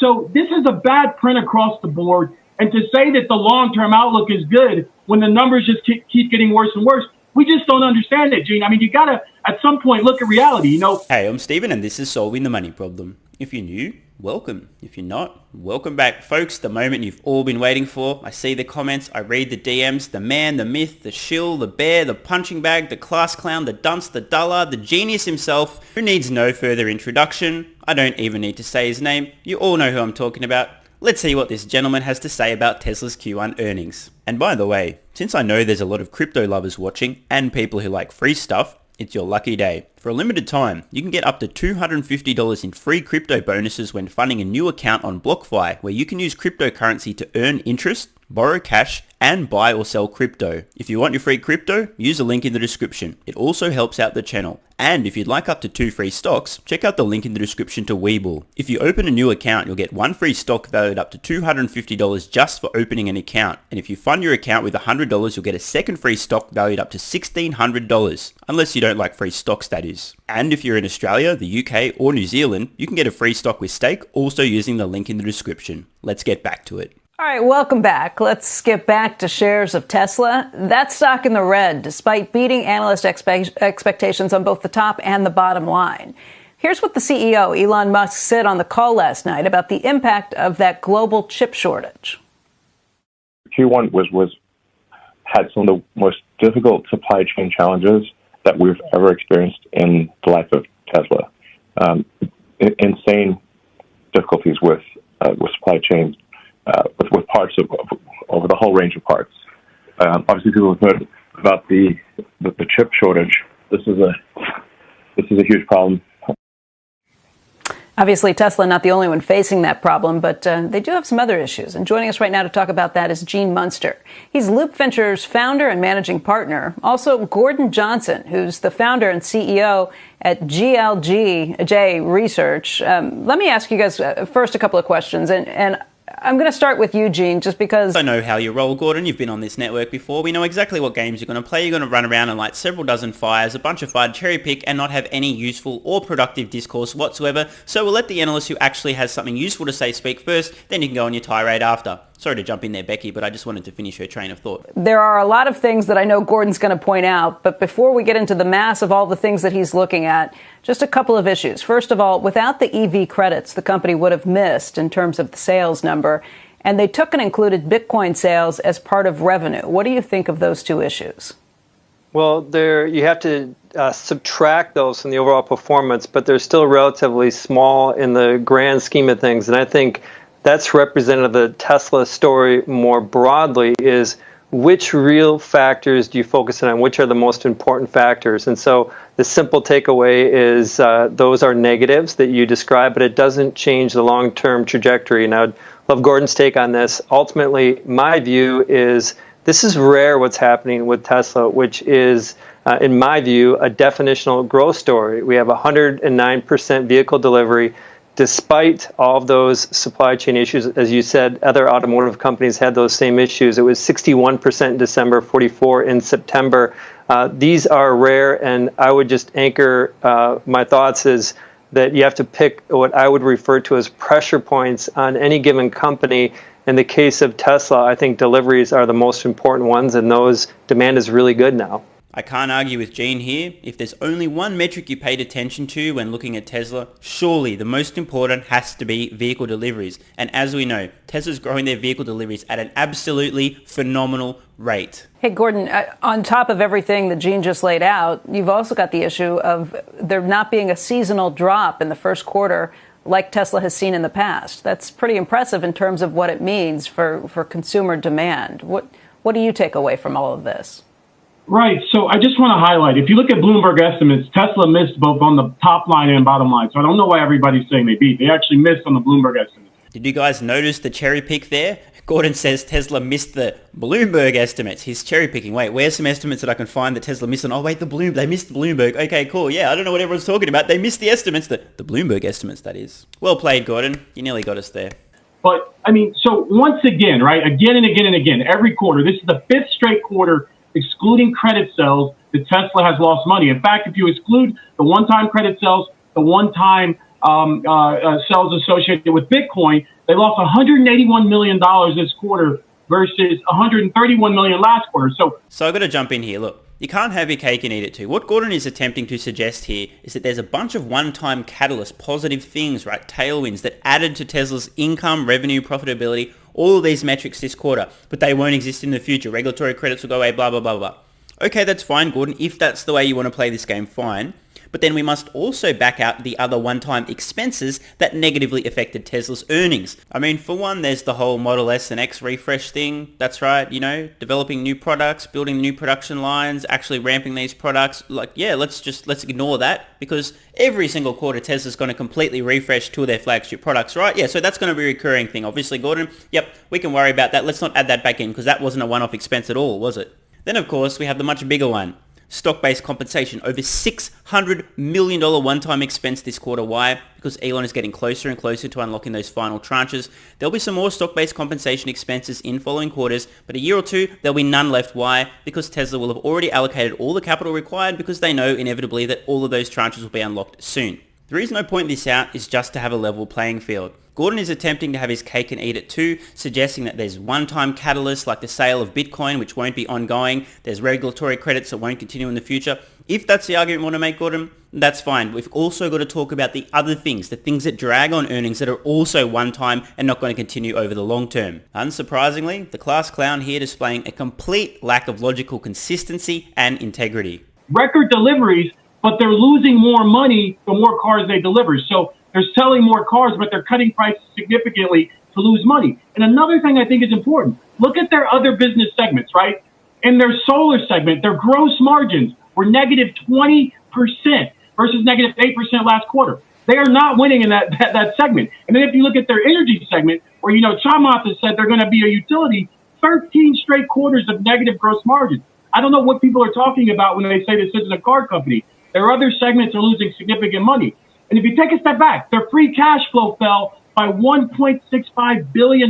So this is a bad print across the board. And to say that the long-term outlook is good when the numbers just keep getting worse and worse, we just don't understand it, Gene. I mean, you got to, at some point, look at reality, you know. Hey, I'm Steven, and this is Solving the Money Problem. If you're new, welcome. If you're not, welcome back. Folks, the moment you've all been waiting for. I see the comments, I read the DMs, the man, the myth, the shill, the bear, the punching bag, the class clown, the dunce, the dullard, the genius himself, who needs no further introduction. I don't even need to say his name. You all know who I'm talking about. Let's see what this gentleman has to say about Tesla's Q1 earnings. And by the way, since I know there's a lot of crypto lovers watching and people who like free stuff, it's your lucky day. For a limited time, you can get up to $250 in free crypto bonuses when funding a new account on BlockFi, where you can use cryptocurrency to earn interest, borrow cash, and buy or sell crypto. If you want your free crypto, use the link in the description. It also helps out the channel. And if you'd like up to 2 free stocks, check out the link in the description to WeBull. If you open a new account, you'll get 1 free stock valued up to $250 just for opening an account. And if you fund your account with $100, you'll get a second free stock valued up to $1,600. Unless you don't like free stocks, that is. And if you're in Australia, the UK, or New Zealand, you can get a free stock with stake, also using the link in the description. Let's get back to it. All right, welcome back. Let's skip back to shares of Tesla. That stock in the red, despite beating analyst expectations on both the top and the bottom line. Here's what the CEO, Elon Musk, said on the call last night about the impact of that global chip shortage. Q1 had some of the most difficult supply chain challenges that we've ever experienced in the life of Tesla. Insane difficulties with supply chain. With parts over the whole range of parts. Obviously, people have heard about the chip shortage. This is a huge problem. Obviously, Tesla not the only one facing that problem, but they do have some other issues. And joining us right now to talk about that is Gene Munster. He's Loop Ventures founder and managing partner. Also, Gordon Johnson, who's the founder and CEO at GLJ Research. Let me ask you guys first a couple of questions, and I'm going to start with you, Gene, just because I know how you roll, Gordon. You've been on this network before. We know exactly what games you're going to play. You're going to run around and light several dozen fires, a bunch of FUD, cherry pick, and not have any useful or productive discourse whatsoever. So we'll let the analyst who actually has something useful to say speak first, then you can go on your tirade after. Sorry to jump in there, Becky, but I just wanted to finish her train of thought. There are a lot of things that I know Gordon's going to point out, but before we get into the mass of all the things that he's looking at, just a couple of issues. First of all, without the EV credits, the company would have missed in terms of the sales number, and they took and included Bitcoin sales as part of revenue. What do you think of those two issues? Well, you have to subtract those from the overall performance, but they're still relatively small in the grand scheme of things, and I think that's representative of the Tesla story more broadly, is which real factors do you focus on, which are the most important factors? And so the simple takeaway is those are negatives that you describe, but it doesn't change the long-term trajectory. And I would love Gordon's take on this. Ultimately, my view is this is rare what's happening with Tesla, which is, in my view, a definitional growth story. We have 109% vehicle delivery. Despite all of those supply chain issues, as you said, other automotive companies had those same issues. It was 61% in December, 44% in September. These are rare, and I would just anchor my thoughts is that you have to pick what I would refer to as pressure points on any given company. In the case of Tesla, I think deliveries are the most important ones, and those demand is really good now. I can't argue with Gene here. If there's only one metric you paid attention to when looking at Tesla, surely the most important has to be vehicle deliveries. And as we know, Tesla's growing their vehicle deliveries at an absolutely phenomenal rate. Hey, Gordon, on top of everything that Gene just laid out, you've also got the issue of there not being a seasonal drop in the first quarter like Tesla has seen in the past. That's pretty impressive in terms of what it means for consumer demand. What do you take away from all of this? Right. So I just want to highlight, if you look at Bloomberg estimates, Tesla missed both on the top line and bottom line. So I don't know why everybody's saying they beat. They actually missed on the Bloomberg estimates. Did you guys notice the cherry pick there? Gordon says Tesla missed the Bloomberg estimates. He's cherry picking. Wait, where's some estimates that I can find that Tesla missed on? Oh, wait, they missed the Bloomberg. Okay, cool. Yeah, I don't know what everyone's talking about. They missed the estimates, the Bloomberg estimates, that is. Well played, Gordon. You nearly got us there. But, I mean, so once again, right, again and again and again, every quarter, this is the fifth straight quarter, excluding credit sales, that Tesla has lost money. In fact, if you exclude the one-time credit sales, the one-time sales associated with Bitcoin. They lost $181 million this quarter versus $131 million last quarter. So I've got to jump in here. Look, you can't have your cake and eat it too. What Gordon is attempting to suggest here is that there's a bunch of one-time catalyst, positive things, right? Tailwinds that added to Tesla's income, revenue, profitability, all of these metrics this quarter, but they won't exist in the future. Regulatory credits will go away, blah, blah, blah, blah. Okay, that's fine, Gordon. If that's the way you want to play this game, fine. But then we must also back out the other one-time expenses that negatively affected Tesla's earnings. I mean, for one, there's the whole Model S and X refresh thing. That's right, developing new products, building new production lines, actually ramping these products. Let's ignore that, because every single quarter Tesla's going to completely refresh two of their flagship products, right? Yeah, so that's going to be a recurring thing. Obviously, Gordon, yep, we can worry about that. Let's not add that back in, because that wasn't a one-off expense at all, was it? Then, of course, we have the much bigger one. Stock-based compensation, over $600 million one-time expense this quarter. Why? Because Elon is getting closer and closer to unlocking those final tranches. There'll be some more stock-based compensation expenses in following quarters, but a year or two, there'll be none left. Why? Because Tesla will have already allocated all the capital required, because they know inevitably that all of those tranches will be unlocked soon. The reason I point this out is just to have a level playing field. Gordon is attempting to have his cake and eat it too, suggesting that there's one-time catalysts like the sale of Bitcoin, which won't be ongoing. There's regulatory credits that won't continue in the future. If that's the argument you want to make, Gordon, that's fine. We've also got to talk about the other things, the things that drag on earnings that are also one-time and not going to continue over the long term. Unsurprisingly, the class clown here displaying a complete lack of logical consistency and integrity. Record deliveries, but they're losing more money the more cars they deliver. So they're selling more cars, but they're cutting prices significantly to lose money. And another thing I think is important, look at their other business segments, right? In their solar segment, their gross margins were negative 20% versus negative 8% last quarter. They are not winning in that segment. And then if you look at their energy segment, where, Chamath has said they're going to be a utility, 13 straight quarters of negative gross margins. I don't know what people are talking about when they say this isn't a car company. Their other segments are losing significant money. And if you take a step back, their free cash flow fell by $1.65 billion.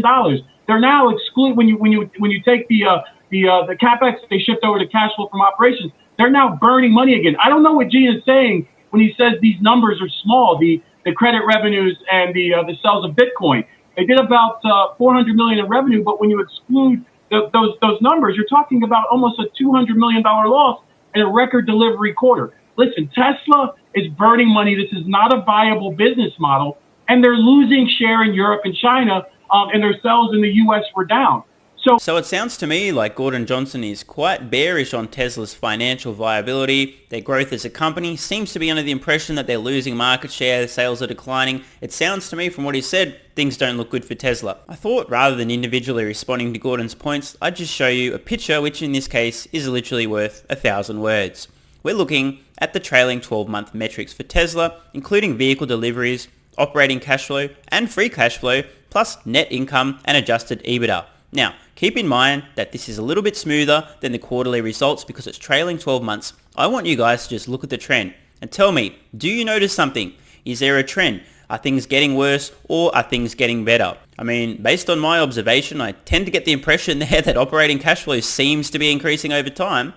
They're now excluded when you take the capex they shift over to cash flow from operations. They're now burning money again. I don't know what Gene is saying when he says these numbers are small, the credit revenues and the sales of Bitcoin. They did about $400 million in revenue, but when you exclude those numbers, you're talking about almost a $200 million loss in a record delivery quarter. Listen, Tesla is burning money. This is not a viable business model, and they're losing share in Europe and China, and their sales in the U.S. were down. So it sounds to me like Gordon Johnson is quite bearish on Tesla's financial viability. Their growth as a company seems to be under the impression that they're losing market share, sales are declining. It sounds to me from what he said, things don't look good for Tesla. I thought rather than individually responding to Gordon's points, I'd just show you a picture, which in this case is literally worth 1,000 words. We're looking at the trailing 12-month metrics for Tesla, including vehicle deliveries, operating cash flow, and free cash flow, plus net income and adjusted EBITDA. Now, keep in mind that this is a little bit smoother than the quarterly results because it's trailing 12 months. I want you guys to just look at the trend and tell me, do you notice something? Is there a trend? Are things getting worse or are things getting better? I mean, based on my observation, I tend to get the impression there that operating cash flow seems to be increasing over time.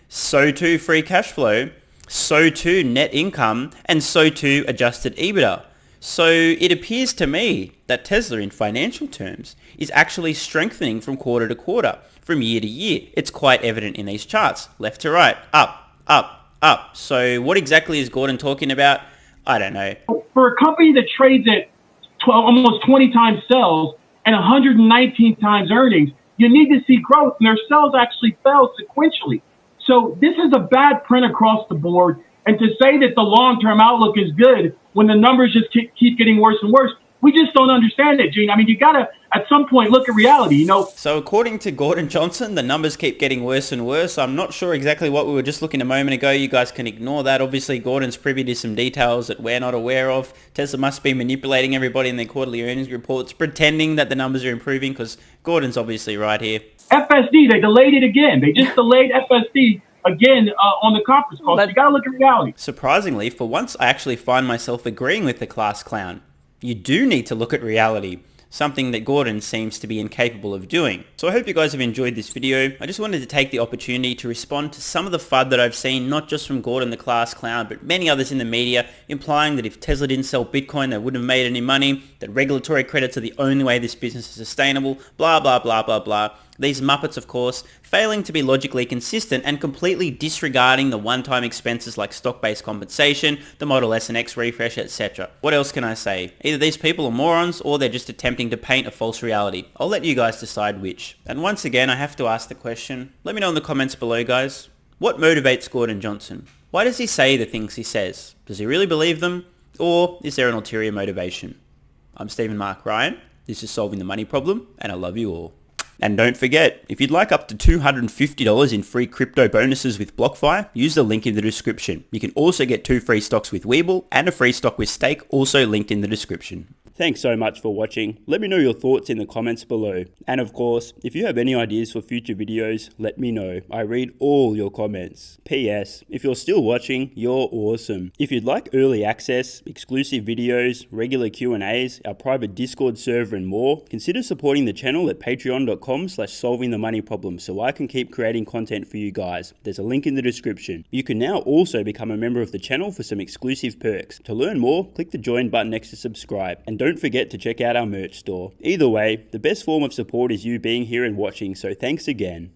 So too free cash flow, so too net income, and so too adjusted EBITDA. So it appears to me that Tesla in financial terms is actually strengthening from quarter to quarter, from year to year. It's quite evident in these charts, left to right, up, up, up. So what exactly is Gordon talking about? I don't know. For a company that trades at almost 20 times sales and 119 times earnings, you need to see growth, and their sales actually fell sequentially. So this is a bad print across the board. And to say that the long-term outlook is good when the numbers just keep getting worse and worse, we just don't understand it, Gene. I mean, you got to, at some point, look at reality, So according to Gordon Johnson, the numbers keep getting worse and worse. I'm not sure exactly what we were just looking a moment ago. You guys can ignore that. Obviously, Gordon's privy to some details that we're not aware of. Tesla must be manipulating everybody in their quarterly earnings reports, pretending that the numbers are improving because Gordon's obviously right here. FSD, they delayed it again. They just delayed FSD again on the conference call. So you got to look at reality. Surprisingly, for once, I actually find myself agreeing with the class clown. You do need to look at reality. something that Gordon seems to be incapable of doing. So I hope you guys have enjoyed this video. I just wanted to take the opportunity to respond to some of the FUD that I've seen, not just from Gordon the class clown, but many others in the media, implying that if Tesla didn't sell Bitcoin, they wouldn't have made any money, that regulatory credits are the only way this business is sustainable, blah, blah, blah, blah, blah. These Muppets, of course, failing to be logically consistent and completely disregarding the one-time expenses like stock-based compensation, the Model S and X refresh, etc. What else can I say? Either these people are morons or they're just attempting to paint a false reality. I'll let you guys decide which. And once again, I have to ask the question. Let me know in the comments below, guys. What motivates Gordon Johnson? Why does he say the things he says? Does he really believe them? Or is there an ulterior motivation? I'm Stephen Mark Ryan. This is Solving the Money Problem, and I love you all. And don't forget, if you'd like up to $250 in free crypto bonuses with BlockFi, use the link in the description. You can also get 2 free stocks with WeBull and a free stock with Stake, also linked in the description. Thanks so much for watching. Let me know your thoughts in the comments below. And of course, if you have any ideas for future videos, let me know. I read all your comments. P.S. If you're still watching, you're awesome. If you'd like early access, exclusive videos, regular Q&As, our private Discord server and more, consider supporting the channel at patreon.com/solvingthemoneyproblem so I can keep creating content for you guys. There's a link in the description. You can now also become a member of the channel for some exclusive perks. To learn more, click the join button next to subscribe. And don't forget to check out our merch store. Either way, the best form of support is you being here and watching, so thanks again.